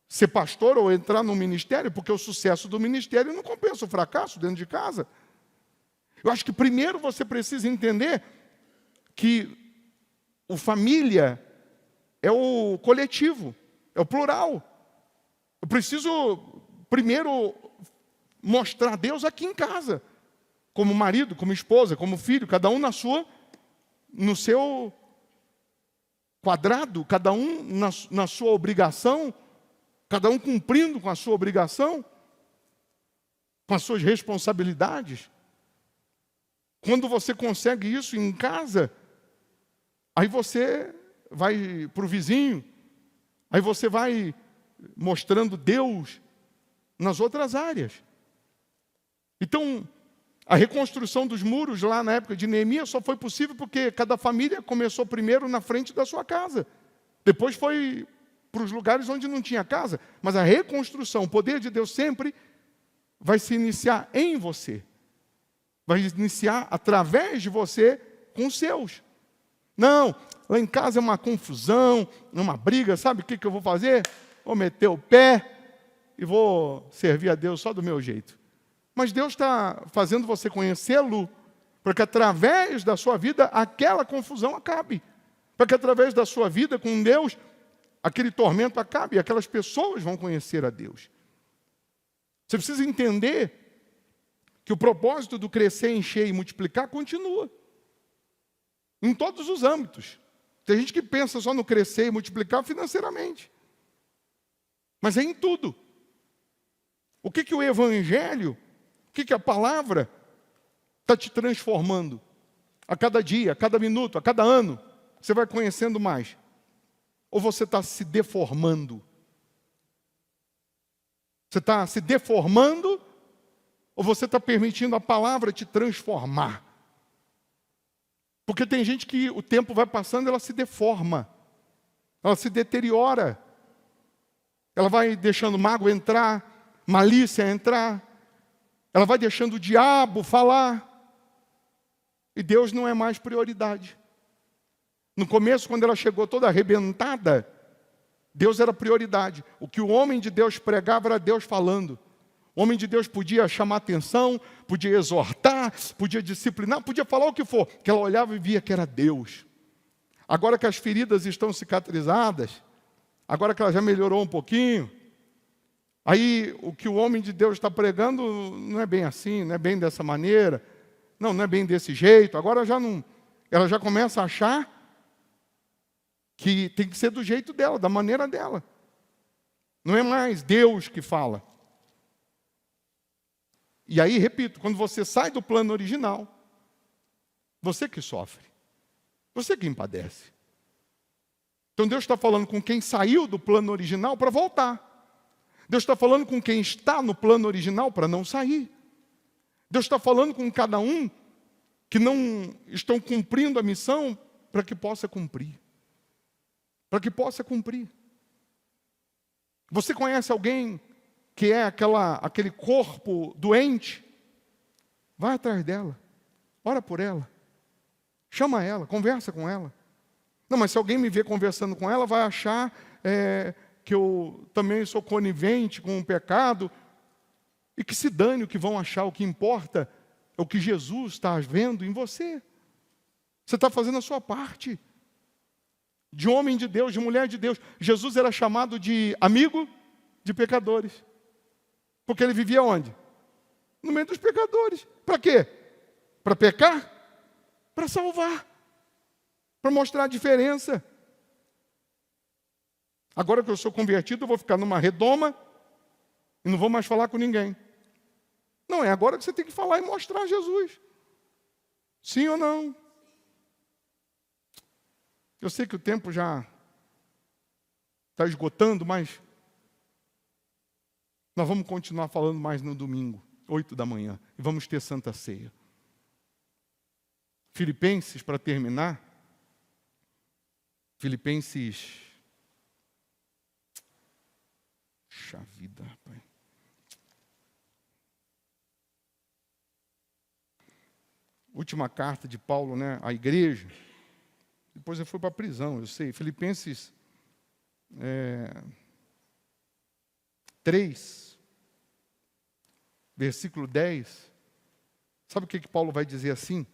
ser pastor ou entrar no ministério, porque o sucesso do ministério não compensa o fracasso dentro de casa. Eu acho que primeiro você precisa entender que o família é o coletivo, é o plural. Eu preciso primeiro mostrar Deus aqui em casa, como marido, como esposa, como filho, cada um no seu quadrado, cada um na sua obrigação, cada um cumprindo com a sua obrigação, com as suas responsabilidades. Quando você consegue isso em casa, aí você vai para o vizinho, aí você vai mostrando Deus nas outras áreas. Então, a reconstrução dos muros lá na época de Neemias só foi possível porque cada família começou primeiro na frente da sua casa. Depois foi para os lugares onde não tinha casa. Mas a reconstrução, o poder de Deus sempre vai se iniciar em você. Vai iniciar através de você com os seus. Não, lá em casa é uma confusão, uma briga, sabe o que eu vou fazer? Vou meter o pé e vou servir a Deus só do meu jeito. Mas Deus está fazendo você conhecê-lo, para que através da sua vida aquela confusão acabe. Para que através da sua vida com Deus, aquele tormento acabe e aquelas pessoas vão conhecer a Deus. Você precisa entender que o propósito do crescer, encher e multiplicar continua. Em todos os âmbitos. Tem gente que pensa só no crescer e multiplicar financeiramente. Mas é em tudo. O que o Evangelho, o que a palavra está te transformando? A cada dia, a cada minuto, a cada ano, você vai conhecendo mais. Ou você está se deformando? Você está se deformando? Ou você está permitindo a palavra te transformar? Porque tem gente que o tempo vai passando, ela se deforma. Ela se deteriora. Ela vai deixando mágoa entrar, malícia entrar. Ela vai deixando o diabo falar. E Deus não é mais prioridade. No começo, quando ela chegou toda arrebentada, Deus era prioridade. O que o homem de Deus pregava era Deus falando. O homem de Deus podia chamar atenção, podia exortar, podia disciplinar, podia falar o que for, que ela olhava e via que era Deus. Agora que as feridas estão cicatrizadas, agora que ela já melhorou um pouquinho, aí o que o homem de Deus está pregando não é bem assim, não é bem dessa maneira, não é bem desse jeito. Agora já não, ela já começa a achar que tem que ser do jeito dela, da maneira dela. Não é mais Deus que fala. E aí, repito, quando você sai do plano original, você que sofre, você que padece. Então Deus está falando com quem saiu do plano original para voltar. Deus está falando com quem está no plano original para não sair. Deus está falando com cada um que não estão cumprindo a missão para que possa cumprir. Para que possa cumprir. Você conhece alguém que é aquele corpo doente? Vai atrás dela, ora por ela, chama ela, conversa com ela. Não, mas se alguém me ver conversando com ela, vai achar que eu também sou conivente com o pecado, e que se dane o que vão achar. O que importa é o que Jesus está vendo em você. Você está fazendo a sua parte. De homem de Deus, de mulher de Deus. Jesus era chamado de amigo de pecadores. Porque ele vivia onde? No meio dos pecadores. Para quê? Para pecar? Para salvar. Para mostrar a diferença. Agora que eu sou convertido, eu vou ficar numa redoma e não vou mais falar com ninguém. Não, é agora que você tem que falar e mostrar Jesus. Sim ou não? Eu sei que o tempo já está esgotando, mas nós vamos continuar falando mais no domingo, 8 da manhã, e vamos ter Santa Ceia. Filipenses, para terminar, Filipenses... Puxa vida, rapaz. Última carta de Paulo, né, à igreja. Depois ele foi para a prisão, eu sei. Filipenses 3, versículo 10. Sabe o que Paulo vai dizer assim?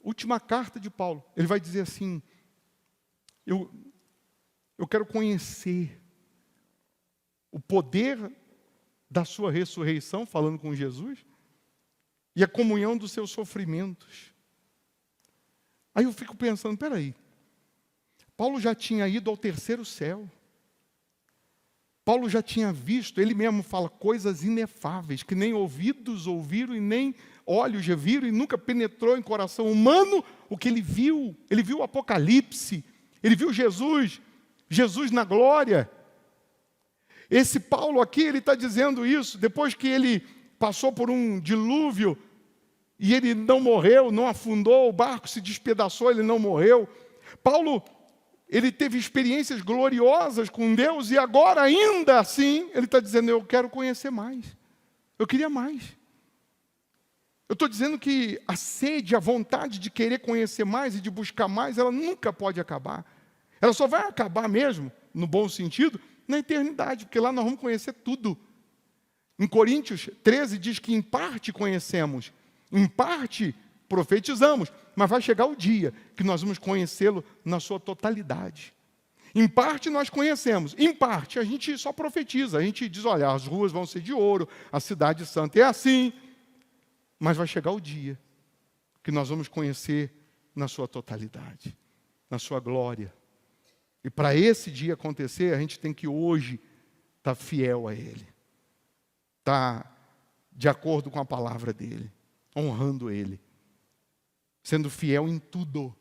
Última carta de Paulo. Ele vai dizer assim: eu quero conhecer o poder da sua ressurreição, falando com Jesus, e a comunhão dos seus sofrimentos. Aí eu fico pensando, peraí, Paulo já tinha ido ao terceiro céu. Paulo já tinha visto, ele mesmo fala, coisas inefáveis, que nem ouvidos ouviram e nem olhos já viram e nunca penetrou em coração humano o que ele viu. Ele viu o Apocalipse, ele viu Jesus na glória. Esse Paulo aqui, ele está dizendo isso, depois que ele passou por um dilúvio e ele não morreu, não afundou, o barco se despedaçou, ele não morreu. Paulo, ele teve experiências gloriosas com Deus e agora ainda assim, ele está dizendo, eu quero conhecer mais. Eu queria mais. Eu estou dizendo que a sede, a vontade de querer conhecer mais e de buscar mais, ela nunca pode acabar. Ela só vai acabar mesmo, no bom sentido, na eternidade, porque lá nós vamos conhecer tudo. Em Coríntios 13 diz que em parte conhecemos, em parte profetizamos, mas vai chegar o dia que nós vamos conhecê-lo na sua totalidade. Em parte nós conhecemos, em parte a gente só profetiza, a gente diz, olha, as ruas vão ser de ouro, a cidade santa é assim, mas vai chegar o dia que nós vamos conhecer na sua totalidade, na sua glória. E para esse dia acontecer, a gente tem que hoje estar fiel a Ele, estar de acordo com a palavra dEle, honrando Ele, sendo fiel em tudo.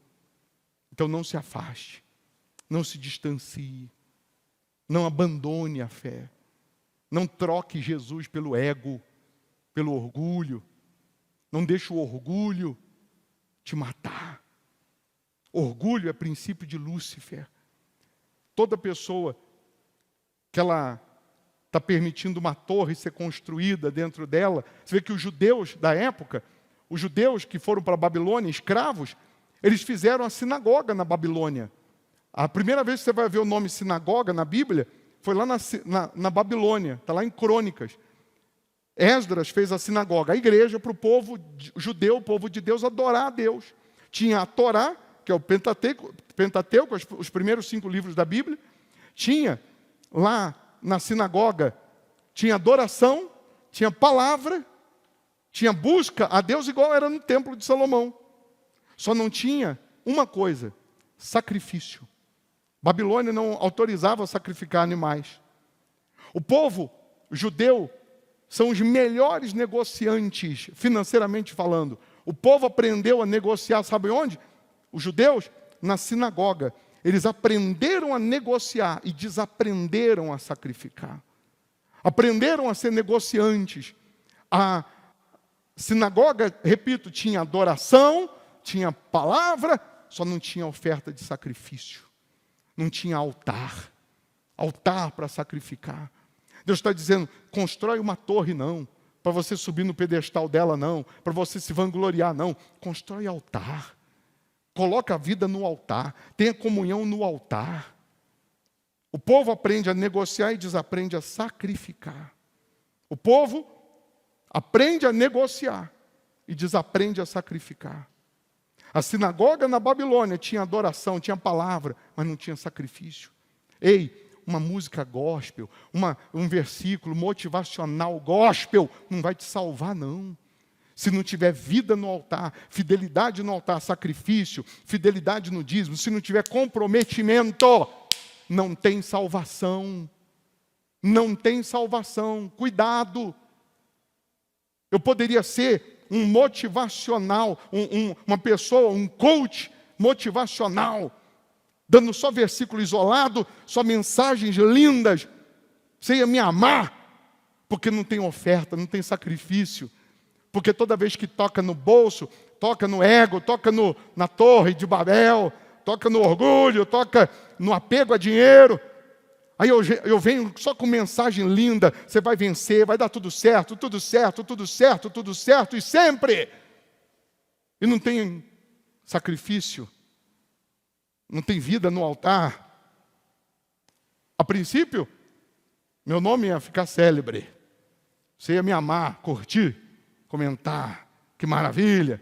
Então não se afaste, não se distancie, não abandone a fé, não troque Jesus pelo ego, pelo orgulho, não deixe o orgulho te matar. Orgulho é princípio de Lúcifer. Toda pessoa que ela está permitindo uma torre ser construída dentro dela, você vê que os judeus da época, os judeus que foram para a Babilônia, escravos, eles fizeram a sinagoga na Babilônia. A primeira vez que você vai ver o nome sinagoga na Bíblia, foi lá na Babilônia, está lá em Crônicas. Esdras fez a sinagoga, a igreja, para o povo judeu, o povo de Deus, adorar a Deus. Tinha a Torá, que é o Pentateuco, os primeiros 5 livros da Bíblia. Tinha lá na sinagoga, tinha adoração, tinha palavra, tinha busca a Deus igual era no templo de Salomão. Só não tinha uma coisa, sacrifício. Babilônia não autorizava sacrificar animais. O povo judeu são os melhores negociantes, financeiramente falando. O povo aprendeu a negociar, sabe onde? Os judeus, na sinagoga. Eles aprenderam a negociar e desaprenderam a sacrificar. Aprenderam a ser negociantes. A sinagoga, repito, tinha adoração, tinha palavra, só não tinha oferta de sacrifício. Não tinha altar. Altar para sacrificar. Deus está dizendo, constrói uma torre não, para você subir no pedestal dela não, para você se vangloriar não. Constrói altar. Coloca a vida no altar. Tenha comunhão no altar. O povo aprende a negociar e desaprende a sacrificar. O povo aprende a negociar e desaprende a sacrificar. A sinagoga na Babilônia tinha adoração, tinha palavra, mas não tinha sacrifício. Ei, uma música gospel, um versículo motivacional gospel não vai te salvar não. Se não tiver vida no altar, fidelidade no altar, sacrifício, fidelidade no dízimo, se não tiver comprometimento, não tem salvação. Não tem salvação. Cuidado. Eu poderia ser um motivacional, uma pessoa, um coach motivacional, dando só versículo isolado, só mensagens lindas. Você ia me amar, porque não tem oferta, não tem sacrifício. Porque toda vez que toca no bolso, toca no ego, toca na torre de Babel, toca no orgulho, toca no apego a dinheiro. Aí eu venho só com mensagem linda, você vai vencer, vai dar tudo certo, tudo certo, tudo certo, tudo certo, e sempre. E não tem sacrifício, não tem vida no altar. A princípio, meu nome ia ficar célebre. Você ia me amar, curtir, comentar, que maravilha.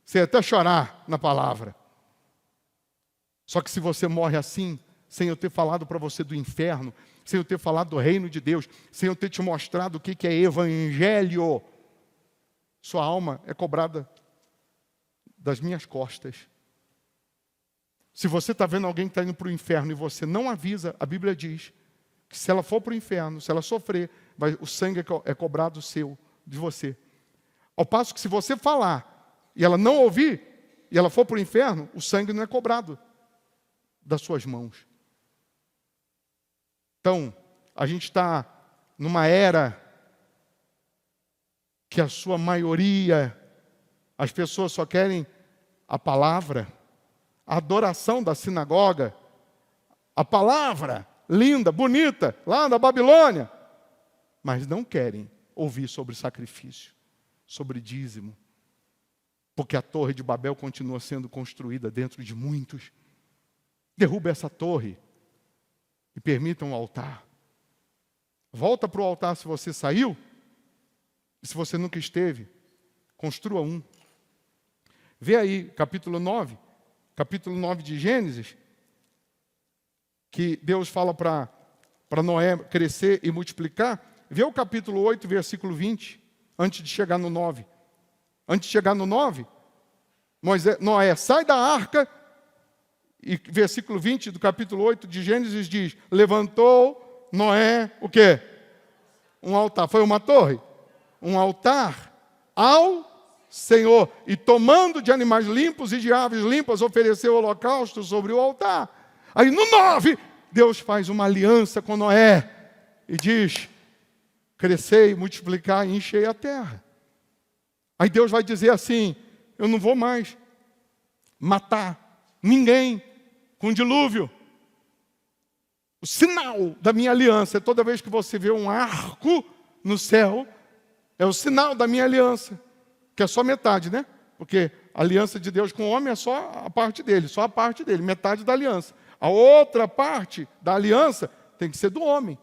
Você ia até chorar na palavra. Só que se você morre assim, sem eu ter falado para você do inferno, sem eu ter falado do reino de Deus, sem eu ter te mostrado o que é evangelho, sua alma é cobrada das minhas costas. Se você está vendo alguém que está indo para o inferno e você não avisa, a Bíblia diz que se ela for para o inferno, se ela sofrer, o sangue é cobrado de você. Ao passo que se você falar e ela não ouvir, e ela for para o inferno, o sangue não é cobrado das suas mãos. Então, a gente está numa era que a sua maioria, as pessoas só querem a palavra, a adoração da sinagoga, a palavra linda, bonita, lá na Babilônia, mas não querem ouvir sobre sacrifício, sobre dízimo, porque a torre de Babel continua sendo construída dentro de muitos. Derruba essa torre e permita um altar. Volta para o altar se você saiu, e se você nunca esteve, construa um. Vê aí, capítulo 9 de Gênesis, que Deus fala para Noé crescer e multiplicar. Vê o capítulo 8, versículo 20, antes de chegar no 9. Antes de chegar no 9, Noé sai da arca, e versículo 20 do capítulo 8 de Gênesis diz: levantou Noé, o quê? Um altar. Foi uma torre? Um altar ao Senhor. E tomando de animais limpos e de aves limpas, ofereceu holocausto sobre o altar. Aí no 9, Deus faz uma aliança com Noé e diz: crescei, multiplicar e enchei a terra. Aí Deus vai dizer assim: eu não vou mais matar ninguém com dilúvio. O sinal da minha aliança é toda vez que você vê um arco no céu, é o sinal da minha aliança, que é só metade, né? Porque a aliança de Deus com o homem é só a parte dele, metade da aliança. A outra parte da aliança tem que ser do homem.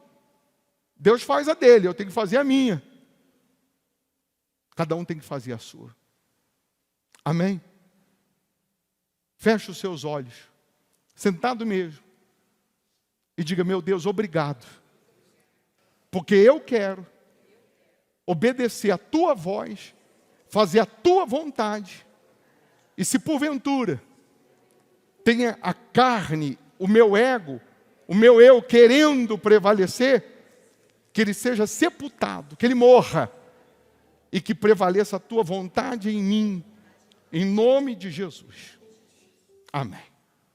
Deus faz a dele, eu tenho que fazer a minha. Cada um tem que fazer a sua. Amém? Feche os seus olhos, sentado mesmo, e diga: meu Deus, obrigado, porque eu quero obedecer a tua voz, fazer a tua vontade. E se porventura tenha a carne, o meu ego, o meu eu querendo prevalecer, que ele seja sepultado, que ele morra, e que prevaleça a tua vontade em mim, em nome de Jesus. Amém.